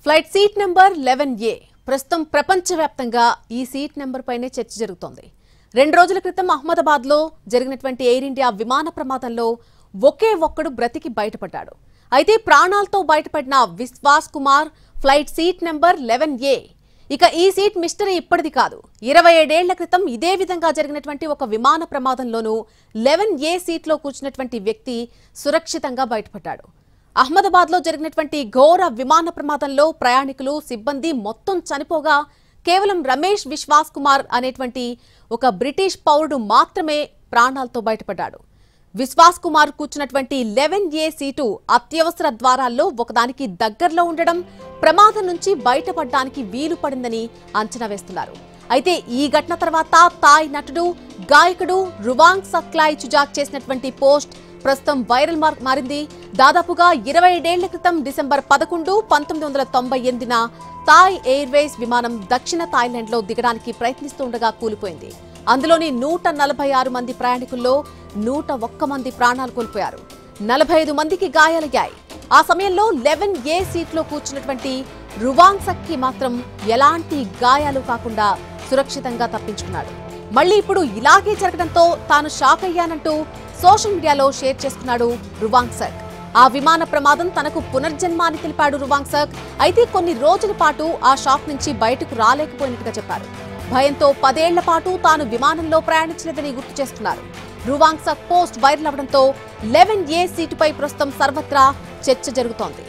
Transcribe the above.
Flight seat number 11A ప్రస్తుతం ప్రపంచవ్యాప్తంగా ఈ సీట్ నెంబర్ పైనే చర్చ జరుగుతోంది. 2 రోజుల క్రితం అహ్మదాబాద్లో జరిగినటువంటి ఎయిర్ ఇండియా విమాన ప్రమాదంలో ఒకే ఒక్కడు బ్రతికి బయటపడ్డాడు. అయితే ప్రాణాలతో బయటపడిన Vishwas Kumar flight seat number 11A. ఇక ఈ సీట్ మిస్టరీ ఇప్పటిది కాదు. 27 ఏళ్ల క్రితం ఇదే విధంగా జరిగినటువంటి ఒక విమాన ప్రమాదంలోనూ 11A సీట్లో కూర్చున్నటువంటి వ్యక్తి సురక్షితంగా బయటపడ్డాడు. అహ్మదాబాద్లో జరిగినటువంటి ఘోర విమాన ప్రమాదంలో ప్రయాణికులు సిబ్బంది మొత్తం చనిపోగా కేవలం రమేష్ విశ్వాస్ కుమార్ అనేటువంటి ఒక బ్రిటిష్ పౌరుడు మాత్రమే ప్రాణాలతో బయటపడ్డాడు. విశ్వాస్ కుమార్ కూర్చున్నటువంటి 11A సీటు అత్యవసర ద్వారాల్లో ఒకదానికి దగ్గరలో ఉండడం ప్రమాదం నుంచి బయటపడడానికి వీలు పడిందని అంచనా వేస్తున్నారు. అయితే ఈ ఘటన తర్వాత థాయ్ నటుడు గాయకుడు రువాంగ్ సక్లాయ్ చుజాక్ చేసినటువంటి పోస్ట్ ప్రస్తుతం వైరల్ మారింది. దాదాపుగా 27 ఏళ్ల క్రితం డిసెంబర్ 11, 1998న థాయ్ ఎయిర్వేస్ విమానం దక్షిణ థాయిలాండ్లో దిగడానికి ప్రయత్నిస్తుండగా కూలిపోయింది. అందులోని 146 మంది ప్రయాణికుల్లో 101 మంది ప్రాణాలు కోల్పోయారు. 45 మందికి గాయాలయ్యాయి. ఆ సమయంలో 11A సీట్లో కూర్చున్నటువంటి రువాంగ్ సక్కి మాత్రం ఎలాంటి గాయాలు కాకుండా సురక్షితంగా తప్పించుకున్నాడు. మళ్లీ ఇప్పుడు ఇలాగే జరగడంతో తాను షాక్ అయ్యానంటూ సోషల్ మీడియాలో షేర్ చేసుకున్నాడు రువాంగ్ సక్. ఆ విమాన ప్రమాదం తనకు పునర్జన్మ అని తెలిపాడు రువాంగ్ సక్. అయితే కొన్ని రోజుల పాటు ఆ షాక్ నుంచి బయటకు రాలేకపోయినట్టుగా చెప్పారు. భయంతో 10 ఏళ్ల పాటు తాను విమానంలో ప్రయాణించలేదని గుర్తు చేస్తున్నారు. రువాంగ్ సక్ పోస్ట్ వైరల్ అవడంతో 11A సీటుపై ప్రస్తుతం సర్వత్రా చర్చ జరుగుతోంది.